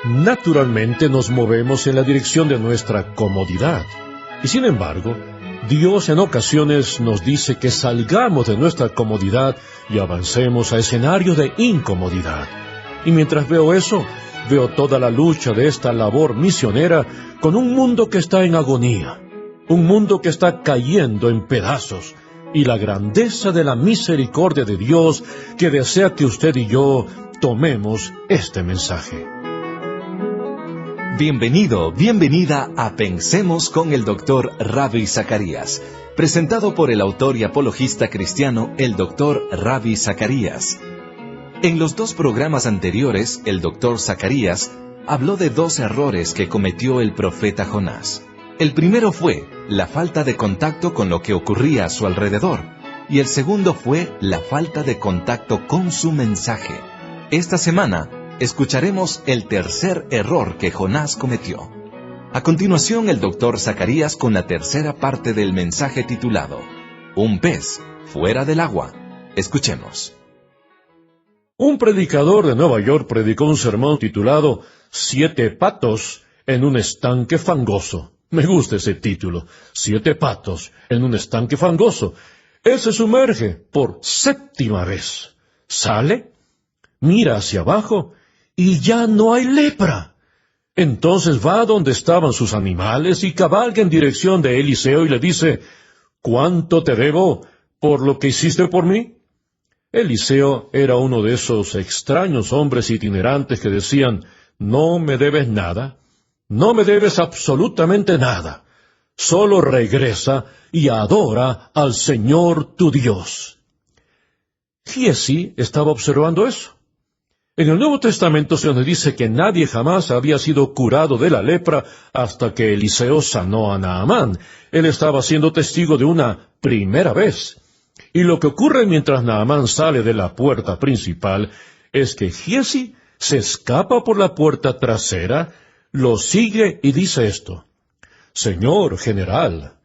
Naturalmente nos movemos en la dirección de nuestra comodidad. Y sin embargo, Dios en ocasiones nos dice que salgamos de nuestra comodidad y avancemos a escenarios de incomodidad. Y mientras veo eso, veo toda la lucha de esta labor misionera con un mundo que está en agonía, un mundo que está cayendo en pedazos, y la grandeza de la misericordia de Dios que desea que usted y yo tomemos este mensaje. Bienvenido, bienvenida a Pensemos con el Dr. Ravi Zacarías, presentado por el autor y apologista cristiano, el Dr. Ravi Zacarías. En los 2 programas anteriores, el Dr. Zacarías habló de 2 errores que cometió el profeta Jonás. El primero fue la falta de contacto con lo que ocurría a su alrededor, y el segundo fue la falta de contacto con su mensaje. Esta semana, escucharemos el tercer error que Jonás cometió. A continuación, el Dr. Zacarías con la tercera parte del mensaje titulado Un pez fuera del agua. Escuchemos. Un predicador de Nueva York predicó un sermón titulado 7 patos en un estanque fangoso. Me gusta ese título, 7 patos en un estanque fangoso. Él se sumerge por 7ª vez. Sale, mira hacia abajo y ya no hay lepra. Entonces va donde estaban sus animales y cabalga en dirección de Eliseo y le dice, ¿cuánto te debo por lo que hiciste por mí? Eliseo era uno de esos extraños hombres itinerantes que decían, no me debes nada, no me debes absolutamente nada, solo regresa y adora al Señor tu Dios. Giezi estaba observando eso. En el Nuevo Testamento se nos dice que nadie jamás había sido curado de la lepra hasta que Eliseo sanó a Naamán. Él estaba siendo testigo de una primera vez. Y lo que ocurre mientras Naamán sale de la puerta principal es que Giezi se escapa por la puerta trasera, lo sigue y dice esto: Señor general,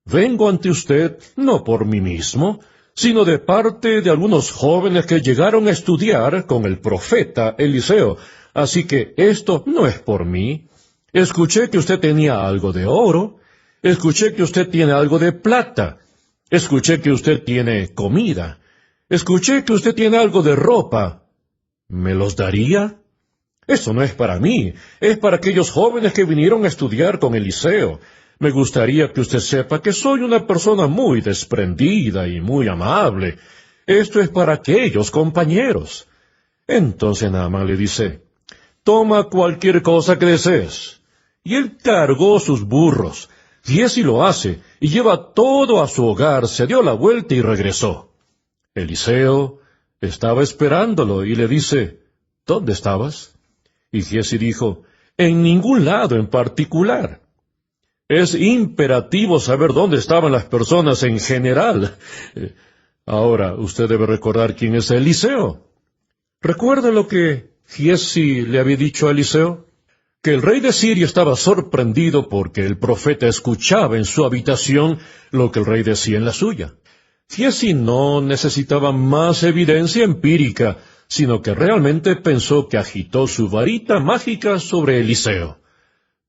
vengo ante usted no por mí mismo, sino de parte de algunos jóvenes que llegaron a estudiar con el profeta Eliseo. Así que esto no es por mí. Escuché que usted tenía algo de oro, escuché que usted tiene algo de plata, escuché que usted tiene comida, escuché que usted tiene algo de ropa. ¿Me los daría? Eso no es para mí, es para aquellos jóvenes que vinieron a estudiar con Eliseo. Me gustaría que usted sepa que soy una persona muy desprendida y muy amable. Esto es para aquellos compañeros. Entonces Naamán le dice, toma cualquier cosa que desees. Y él cargó sus burros. Giezi lo hace, y lleva todo a su hogar, se dio la vuelta y regresó. Eliseo estaba esperándolo y le dice, ¿dónde estabas? Y Giezi dijo, en ningún lado en particular. Es imperativo saber dónde estaban las personas en general. Ahora, usted debe recordar quién es Eliseo. ¿Recuerda lo que Giezi le había dicho a Eliseo? Que el rey de Siria estaba sorprendido porque el profeta escuchaba en su habitación lo que el rey decía en la suya. Giezi no necesitaba más evidencia empírica, sino que realmente pensó que agitó su varita mágica sobre Eliseo.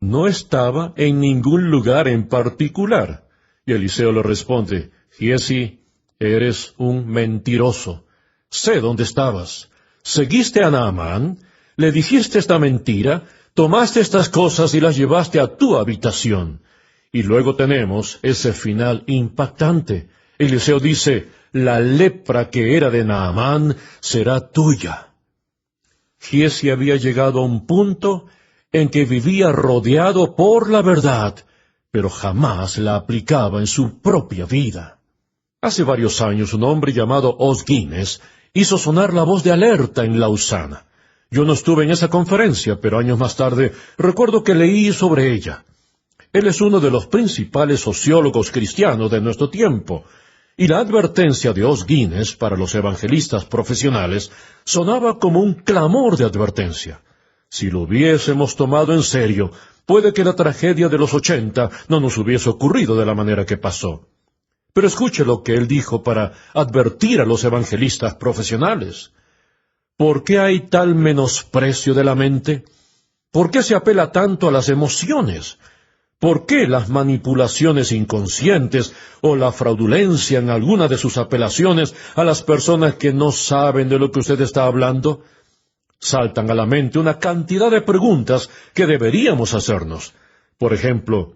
No estaba en ningún lugar en particular. Y Eliseo le responde, Giezi, eres un mentiroso. Sé dónde estabas. Seguiste a Naamán, le dijiste esta mentira, tomaste estas cosas y las llevaste a tu habitación. Y luego tenemos ese final impactante. Eliseo dice, la lepra que era de Naamán será tuya. Giezi había llegado a un punto en que vivía rodeado por la verdad, pero jamás la aplicaba en su propia vida. Hace varios años un hombre llamado Os Guinness hizo sonar la voz de alerta en Lausana. Yo no estuve en esa conferencia, pero años más tarde recuerdo que leí sobre ella. Él es uno de los principales sociólogos cristianos de nuestro tiempo, y la advertencia de Os Guinness para los evangelistas profesionales sonaba como un clamor de advertencia. Si lo hubiésemos tomado en serio, puede que la tragedia de los 80 no nos hubiese ocurrido de la manera que pasó. Pero escuche lo que él dijo para advertir a los evangelistas profesionales. ¿Por qué hay tal menosprecio de la mente? ¿Por qué se apela tanto a las emociones? ¿Por qué las manipulaciones inconscientes o la fraudulencia en alguna de sus apelaciones a las personas que no saben de lo que usted está hablando? Saltan a la mente una cantidad de preguntas que deberíamos hacernos. Por ejemplo,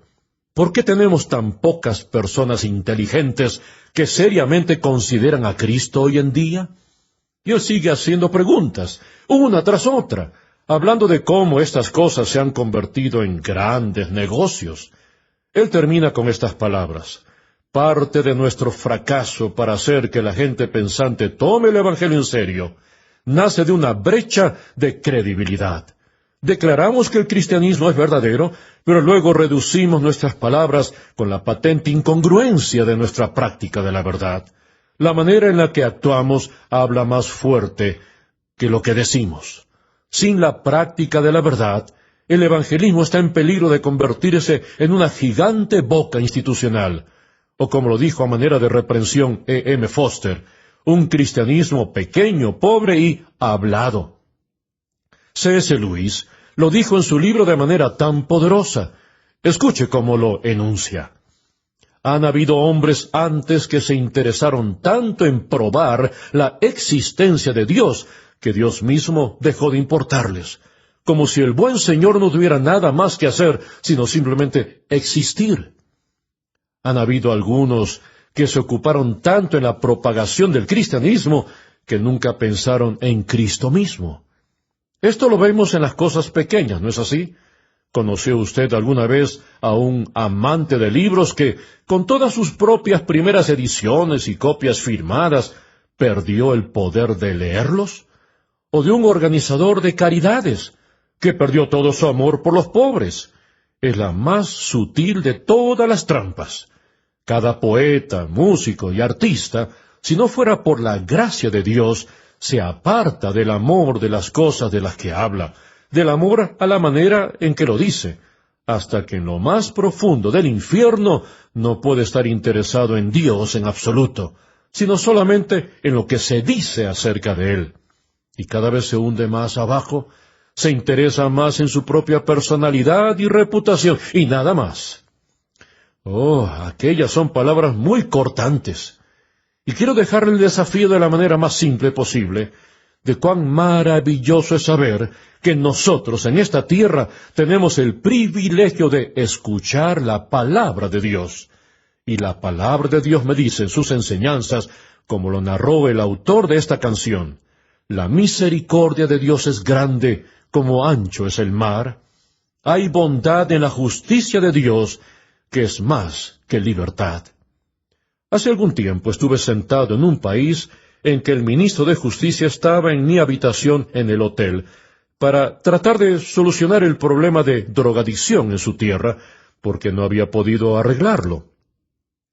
¿por qué tenemos tan pocas personas inteligentes que seriamente consideran a Cristo hoy en día? Y él sigue haciendo preguntas, una tras otra, hablando de cómo estas cosas se han convertido en grandes negocios. Él termina con estas palabras: parte de nuestro fracaso para hacer que la gente pensante tome el Evangelio en serio nace de una brecha de credibilidad. Declaramos que el cristianismo es verdadero, pero luego reducimos nuestras palabras con la patente incongruencia de nuestra práctica de la verdad. La manera en la que actuamos habla más fuerte que lo que decimos. Sin la práctica de la verdad, el evangelismo está en peligro de convertirse en una gigante boca institucional, o como lo dijo a manera de reprensión E.M. Foster, un cristianismo pequeño, pobre y hablado. C.S. Lewis lo dijo en su libro de manera tan poderosa. Escuche cómo lo enuncia. Han habido hombres antes que se interesaron tanto en probar la existencia de Dios, que Dios mismo dejó de importarles, como si el buen Señor no tuviera nada más que hacer, sino simplemente existir. Han habido algunos que se ocuparon tanto en la propagación del cristianismo, que nunca pensaron en Cristo mismo. Esto lo vemos en las cosas pequeñas, ¿no es así? ¿Conoció usted alguna vez a un amante de libros que, con todas sus propias primeras ediciones y copias firmadas, perdió el poder de leerlos? ¿O de un organizador de caridades que perdió todo su amor por los pobres? Es la más sutil de todas las trampas. Cada poeta, músico y artista, si no fuera por la gracia de Dios, se aparta del amor de las cosas de las que habla, del amor a la manera en que lo dice, hasta que en lo más profundo del infierno no puede estar interesado en Dios en absoluto, sino solamente en lo que se dice acerca de Él. Y cada vez se hunde más abajo, se interesa más en su propia personalidad y reputación, y nada más. Oh, aquellas son palabras muy cortantes. Y quiero dejarle el desafío de la manera más simple posible, de cuán maravilloso es saber que nosotros en esta tierra tenemos el privilegio de escuchar la palabra de Dios. Y la palabra de Dios me dice en sus enseñanzas, como lo narró el autor de esta canción: la misericordia de Dios es grande, como ancho es el mar. Hay bondad en la justicia de Dios, que es más que libertad. Hace algún tiempo estuve sentado en un país en que el ministro de Justicia estaba en mi habitación en el hotel para tratar de solucionar el problema de drogadicción en su tierra, porque no había podido arreglarlo.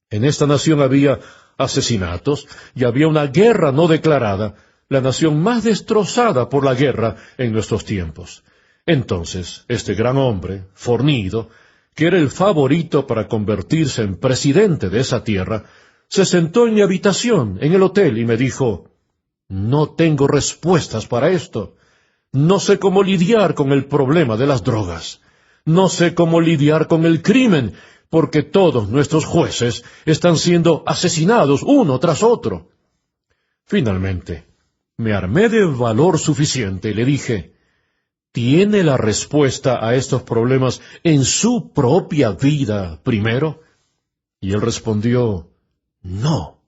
En esta nación había asesinatos y había una guerra no declarada, la nación más destrozada por la guerra en nuestros tiempos. Entonces, este gran hombre, fornido, que era el favorito para convertirse en presidente de esa tierra, se sentó en mi habitación, en el hotel, y me dijo: no tengo respuestas para esto. No sé cómo lidiar con el problema de las drogas. No sé cómo lidiar con el crimen, porque todos nuestros jueces están siendo asesinados uno tras otro. Finalmente, me armé de valor suficiente y le dije: ¿tiene la respuesta a estos problemas en su propia vida primero? Y él respondió: no.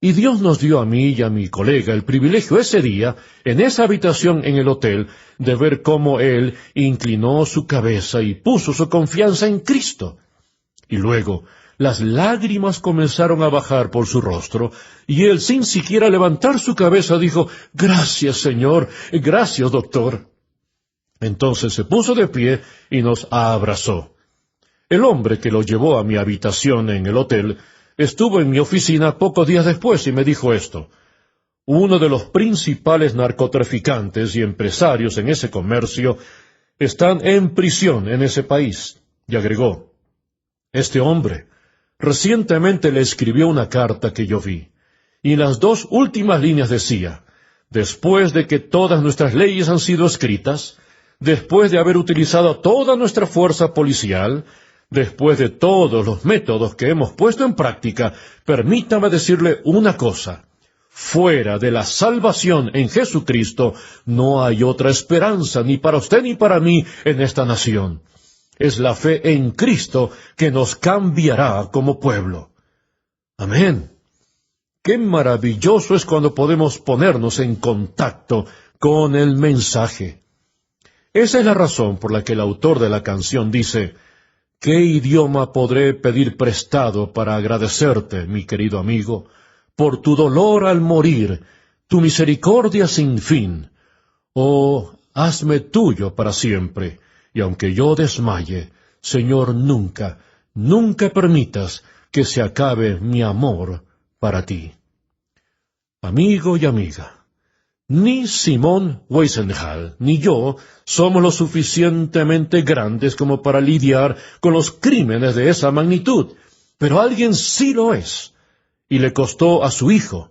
Y Dios nos dio a mí y a mi colega el privilegio ese día, en esa habitación en el hotel, de ver cómo él inclinó su cabeza y puso su confianza en Cristo. Y luego las lágrimas comenzaron a bajar por su rostro, y él, sin siquiera levantar su cabeza, dijo: gracias, Señor, gracias, doctor. Entonces se puso de pie y nos abrazó. El hombre que lo llevó a mi habitación en el hotel estuvo en mi oficina pocos días después y me dijo esto: uno de los principales narcotraficantes y empresarios en ese comercio están en prisión en ese país. Y agregó: este hombre recientemente le escribió una carta que yo vi, y en las 2 últimas líneas decía: después de que todas nuestras leyes han sido escritas, después de haber utilizado toda nuestra fuerza policial, después de todos los métodos que hemos puesto en práctica, permítame decirle una cosa. Fuera de la salvación en Jesucristo, no hay otra esperanza ni para usted ni para mí en esta nación. Es la fe en Cristo que nos cambiará como pueblo. Amén. Qué maravilloso es cuando podemos ponernos en contacto con el mensaje. Esa es la razón por la que el autor de la canción dice: ¿qué idioma podré pedir prestado para agradecerte, mi querido amigo, por tu dolor al morir, tu misericordia sin fin? Oh, hazme tuyo para siempre, y aunque yo desmaye, Señor, nunca, nunca permitas que se acabe mi amor para ti. Amigo y amiga, ni Simón Wiesenthal ni yo somos lo suficientemente grandes como para lidiar con los crímenes de esa magnitud, pero alguien sí lo es, y le costó a su hijo.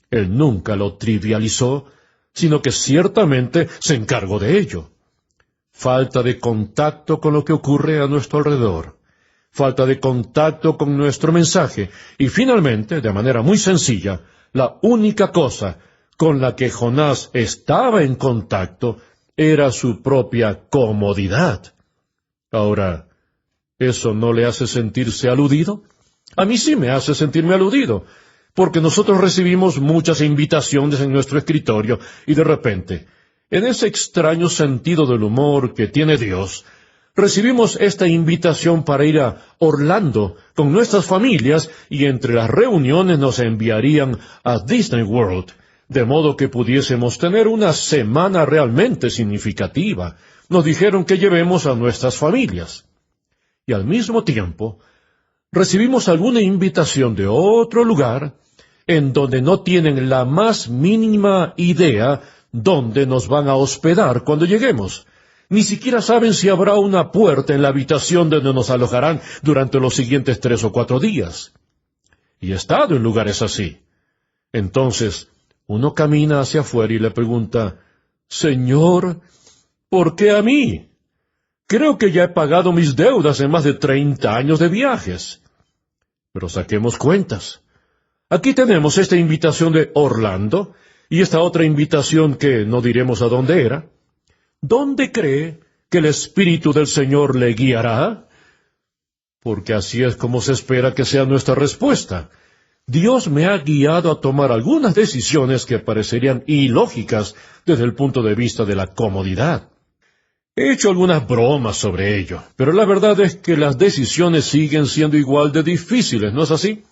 Él nunca lo trivializó, sino que ciertamente se encargó de ello. Falta de contacto con lo que ocurre a nuestro alrededor, falta de contacto con nuestro mensaje, y finalmente, de manera muy sencilla, la única cosa con la que Jonás estaba en contacto era su propia comodidad. Ahora, ¿eso no le hace sentirse aludido? A mí sí me hace sentirme aludido, porque nosotros recibimos muchas invitaciones en nuestro escritorio, y de repente, en ese extraño sentido del humor que tiene Dios, recibimos esta invitación para ir a Orlando con nuestras familias, y entre las reuniones nos enviarían a Disney World, de modo que pudiésemos tener una semana realmente significativa. Nos dijeron que llevemos a nuestras familias. Y al mismo tiempo, recibimos alguna invitación de otro lugar, en donde no tienen la más mínima idea dónde nos van a hospedar cuando lleguemos. Ni siquiera saben si habrá una puerta en la habitación donde nos alojarán durante los siguientes 3 o 4 días. Y he estado en lugares así. Entonces, uno camina hacia afuera y le pregunta: Señor, ¿por qué a mí? Creo que ya he pagado mis deudas en más de 30 años de viajes. Pero saquemos cuentas. Aquí tenemos esta invitación de Orlando y esta otra invitación que no diremos a dónde era. ¿Dónde cree que el Espíritu del Señor le guiará? Porque así es como se espera que sea nuestra respuesta. Dios me ha guiado a tomar algunas decisiones que parecerían ilógicas desde el punto de vista de la comodidad. He hecho algunas bromas sobre ello, pero la verdad es que las decisiones siguen siendo igual de difíciles, ¿no es así?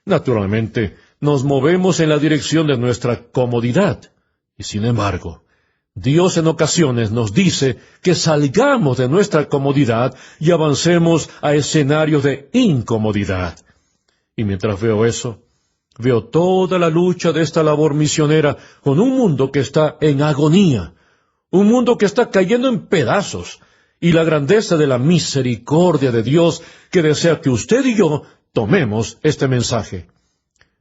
Naturalmente, nos movemos en la dirección de nuestra comodidad, y sin embargo, Dios en ocasiones nos dice que salgamos de nuestra comodidad y avancemos a escenarios de incomodidad. Y mientras veo eso, veo toda la lucha de esta labor misionera con un mundo que está en agonía, un mundo que está cayendo en pedazos, y la grandeza de la misericordia de Dios que desea que usted y yo tomemos este mensaje.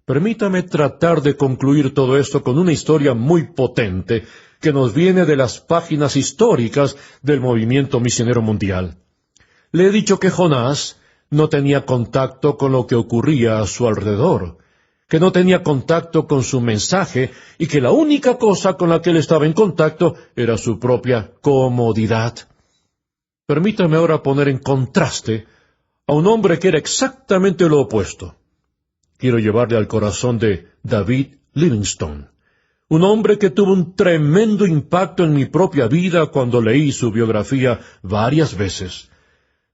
Permítame tratar de concluir todo esto con una historia muy potente que nos viene de las páginas históricas del movimiento misionero mundial. Le he dicho que Jonás no tenía contacto con lo que ocurría a su alrededor, que no tenía contacto con su mensaje y que la única cosa con la que él estaba en contacto era su propia comodidad. Permítame ahora poner en contraste a un hombre que era exactamente lo opuesto. Quiero llevarle al corazón de David Livingstone, un hombre que tuvo un tremendo impacto en mi propia vida cuando leí su biografía varias veces.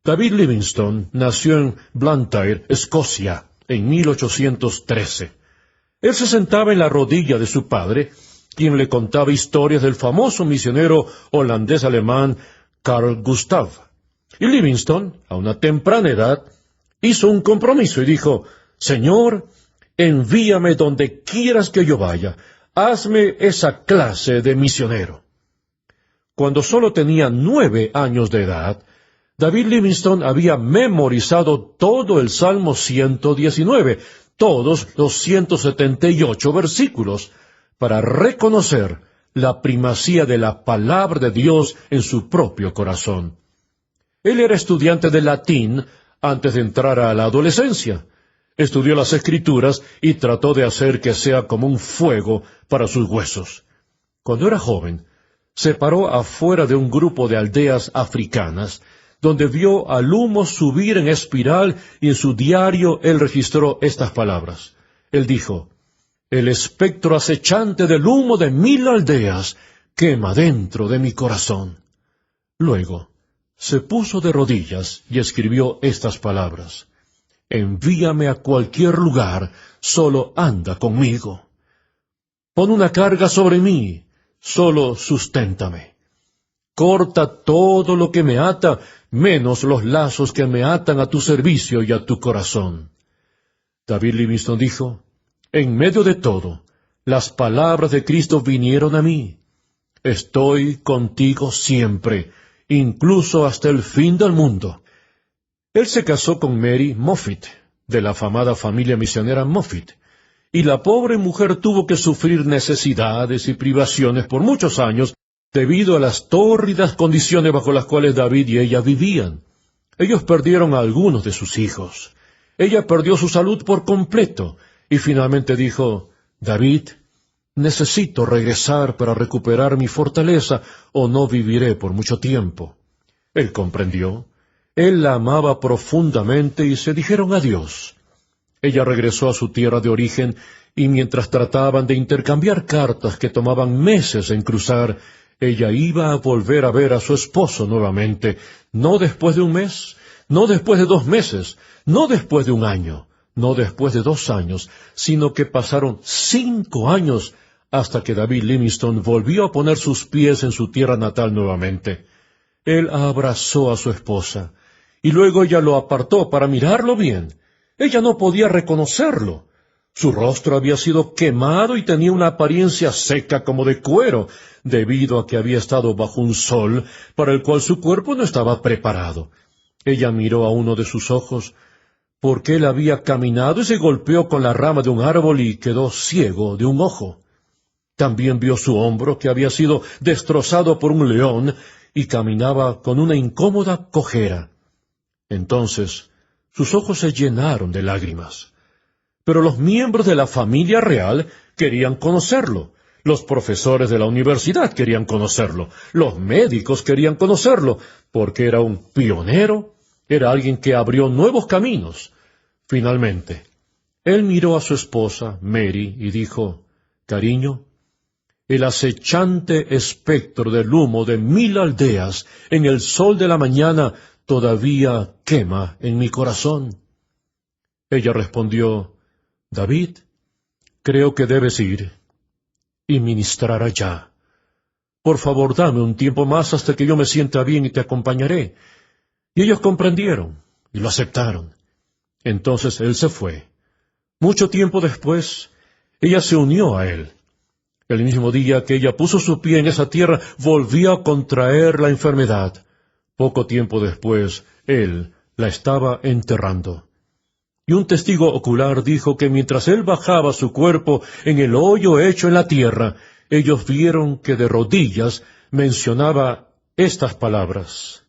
David Livingstone nació en Blantyre, Escocia, en 1813. Él se sentaba en la rodilla de su padre, quien le contaba historias del famoso misionero holandés-alemán Carl Gustav. Y Livingstone, a una temprana edad, hizo un compromiso y dijo: Señor, envíame donde quieras que yo vaya, hazme esa clase de misionero. Cuando solo tenía 9 años de edad, David Livingstone había memorizado todo el Salmo 119, todos los 178 versículos, para reconocer la primacía de la palabra de Dios en su propio corazón. Él era estudiante de latín antes de entrar a la adolescencia. Estudió las Escrituras y trató de hacer que sea como un fuego para sus huesos. Cuando era joven, se paró afuera de un grupo de aldeas africanas, donde vio al humo subir en espiral, y en su diario él registró estas palabras. Él dijo: «El espectro acechante del humo de 1000 aldeas quema dentro de mi corazón». Luego, se puso de rodillas y escribió estas palabras: «Envíame a cualquier lugar, solo anda conmigo. Pon una carga sobre mí, solo susténtame. Corta todo lo que me ata, menos los lazos que me atan a tu servicio y a tu corazón». David Livingstone dijo: «En medio de todo, las palabras de Cristo vinieron a mí. Estoy contigo siempre, incluso hasta el fin del mundo». Él se casó con Mary Moffitt, de la afamada familia misionera Moffitt, y la pobre mujer tuvo que sufrir necesidades y privaciones por muchos años debido a las tórridas condiciones bajo las cuales David y ella vivían. Ellos perdieron a algunos de sus hijos. Ella perdió su salud por completo, y finalmente dijo: «David, necesito regresar para recuperar mi fortaleza, o no viviré por mucho tiempo». Él comprendió. Él la amaba profundamente y se dijeron adiós. Ella regresó a su tierra de origen, y mientras trataban de intercambiar cartas que tomaban meses en cruzar, ella iba a volver a ver a su esposo nuevamente, no después de un mes, no después de 2 meses, no después de 1 año, no después de 2 años, sino que pasaron 5 años hasta que David Livingstone volvió a poner sus pies en su tierra natal nuevamente. Él abrazó a su esposa, y luego ella lo apartó para mirarlo bien. Ella no podía reconocerlo. Su rostro había sido quemado y tenía una apariencia seca como de cuero, debido a que había estado bajo un sol para el cual su cuerpo no estaba preparado. Ella miró a uno de sus ojos, porque él había caminado y se golpeó con la rama de un árbol y quedó ciego de un ojo. También vio su hombro, que había sido destrozado por un león, y caminaba con una incómoda cojera. Entonces, sus ojos se llenaron de lágrimas. Pero los miembros de la familia real querían conocerlo. Los profesores de la universidad querían conocerlo. Los médicos querían conocerlo, porque era un pionero, era alguien que abrió nuevos caminos. Finalmente, él miró a su esposa, Mary, y dijo: «Cariño, el acechante espectro del humo de 1000 aldeas en el sol de la mañana todavía quema en mi corazón». Ella respondió: «David, creo que debes ir y ministrar allá. Por favor, dame un tiempo más hasta que yo me sienta bien y te acompañaré». Y ellos comprendieron y lo aceptaron. Entonces él se fue. Mucho tiempo después, ella se unió a él. El mismo día que ella puso su pie en esa tierra, volvió a contraer la enfermedad. Poco tiempo después, él la estaba enterrando. Y un testigo ocular dijo que mientras él bajaba su cuerpo en el hoyo hecho en la tierra, ellos vieron que de rodillas mencionaba estas palabras: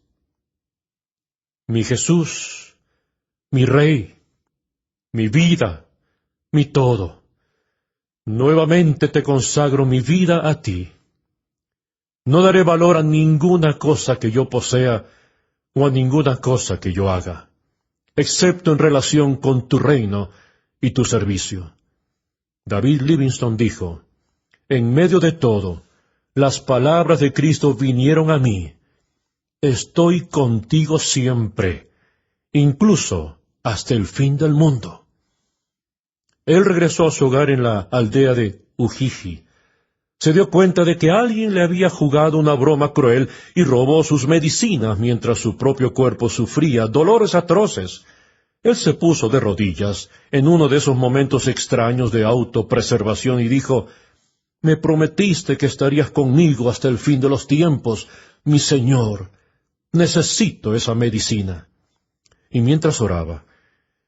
«Mi Jesús, mi Rey, mi vida, mi todo. Nuevamente te consagro mi vida a ti. No daré valor a ninguna cosa que yo posea o a ninguna cosa que yo haga, excepto en relación con tu reino y tu servicio». David Livingstone dijo: «En medio de todo, las palabras de Cristo vinieron a mí. Estoy contigo siempre, incluso hasta el fin del mundo». Él regresó a su hogar en la aldea de Ujiji. Se dio cuenta de que alguien le había jugado una broma cruel y robó sus medicinas mientras su propio cuerpo sufría dolores atroces. Él se puso de rodillas en uno de esos momentos extraños de autopreservación y dijo: «Me prometiste que estarías conmigo hasta el fin de los tiempos, mi Señor. Necesito esa medicina». Y mientras oraba,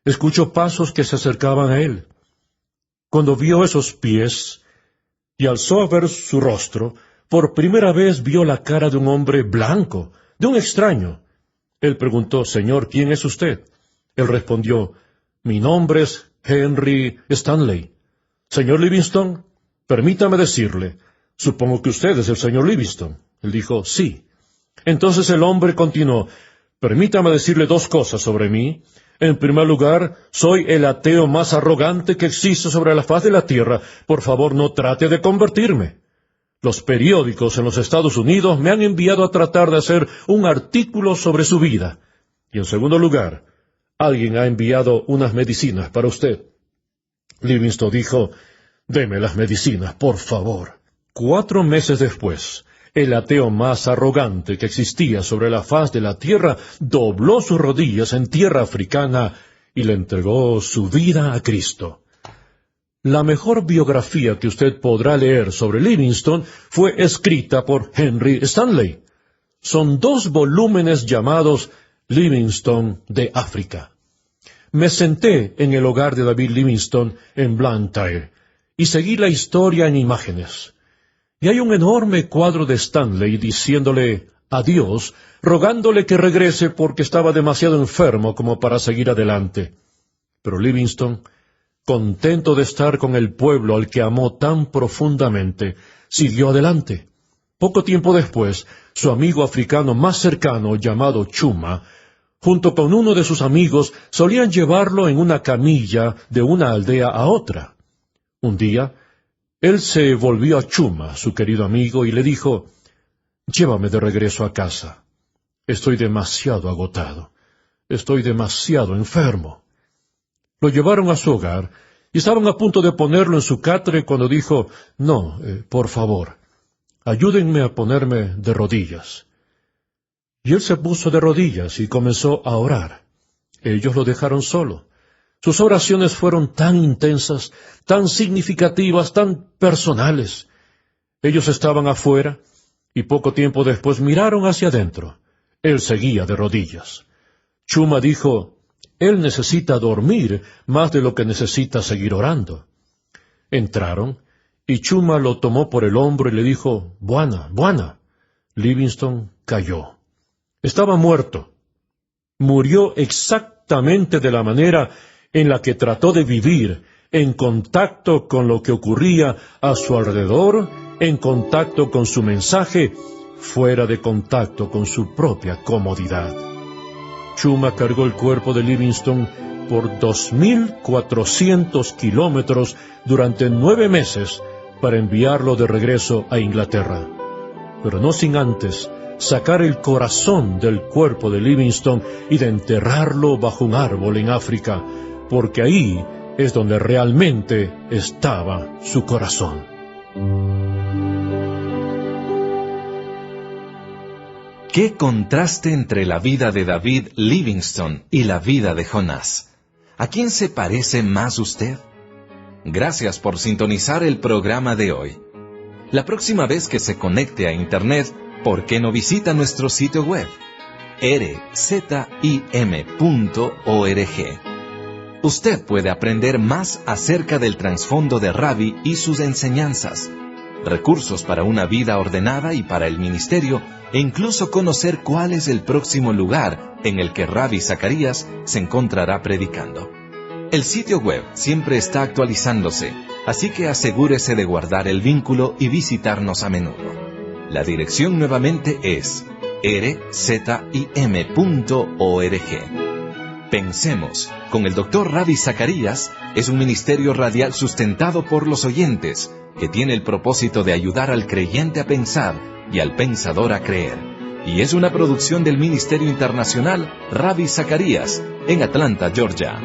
escuchó pasos que se acercaban a él. Cuando vio esos pies, y alzó a ver su rostro. Por primera vez vio la cara de un hombre blanco, de un extraño. Él preguntó, «Señor, ¿quién es usted?» Él respondió, «Mi nombre es Henry Stanley». «Señor Livingstone, permítame decirle, supongo que usted es el señor Livingstone». Él dijo, «Sí». Entonces el hombre continuó, «Permítame decirle dos cosas sobre mí. En primer lugar, soy el ateo más arrogante que existe sobre la faz de la tierra. Por favor, no trate de convertirme. Los periódicos en los Estados Unidos me han enviado a tratar de hacer un artículo sobre su vida. Y en segundo lugar, alguien ha enviado unas medicinas para usted». Livingstone dijo, «Deme las medicinas, por favor». 4 meses después, el ateo más arrogante que existía sobre la faz de la tierra dobló sus rodillas en tierra africana y le entregó su vida a Cristo. La mejor biografía que usted podrá leer sobre Livingstone fue escrita por Henry Stanley. Son 2 volúmenes llamados Livingstone de África. Me senté en el hogar de David Livingstone en Blantyre y seguí la historia en imágenes. Y hay un enorme cuadro de Stanley diciéndole adiós, rogándole que regrese porque estaba demasiado enfermo como para seguir adelante. Pero Livingstone, contento de estar con el pueblo al que amó tan profundamente, siguió adelante. Poco tiempo después, su amigo africano más cercano, llamado Chuma, junto con uno de sus amigos, solían llevarlo en una camilla de una aldea a otra. Un día, él se volvió a Chuma, su querido amigo, y le dijo, «Llévame de regreso a casa. Estoy demasiado agotado. Estoy demasiado enfermo». Lo llevaron a su hogar, y estaban a punto de ponerlo en su catre cuando dijo, «No, por favor, ayúdenme a ponerme de rodillas». Y él se puso de rodillas y comenzó a orar. Ellos lo dejaron solo. Sus oraciones fueron tan intensas, tan significativas, tan personales. Ellos estaban afuera, y poco tiempo después miraron hacia adentro. Él seguía de rodillas. Chuma dijo, «Él necesita dormir más de lo que necesita seguir orando». Entraron, y Chuma lo tomó por el hombro y le dijo, «Buana, buana». Livingstone cayó. Estaba muerto. Murió exactamente de la manera en la que trató de vivir, en contacto con lo que ocurría a su alrededor, en contacto con su mensaje, fuera de contacto con su propia comodidad. Chuma cargó el cuerpo de Livingstone por 2.400 kilómetros durante 9 meses para enviarlo de regreso a Inglaterra, pero no sin antes sacar el corazón del cuerpo de Livingstone y de enterrarlo bajo un árbol en África, porque ahí es donde realmente estaba su corazón. ¡Qué contraste entre la vida de David Livingstone y la vida de Jonás! ¿A quién se parece más usted? Gracias por sintonizar el programa de hoy. La próxima vez que se conecte a Internet, ¿por qué no visita nuestro sitio web? rzim.org. Usted puede aprender más acerca del trasfondo de Ravi y sus enseñanzas, recursos para una vida ordenada y para el ministerio, e incluso conocer cuál es el próximo lugar en el que Ravi Zacarías se encontrará predicando. El sitio web siempre está actualizándose, así que asegúrese de guardar el vínculo y visitarnos a menudo. La dirección nuevamente es rzim.org. Pensemos con el Dr. Ravi Zacarías es un ministerio radial sustentado por los oyentes, que tiene el propósito de ayudar al creyente a pensar y al pensador a creer. Y es una producción del Ministerio Internacional Ravi Zacarías en Atlanta, Georgia.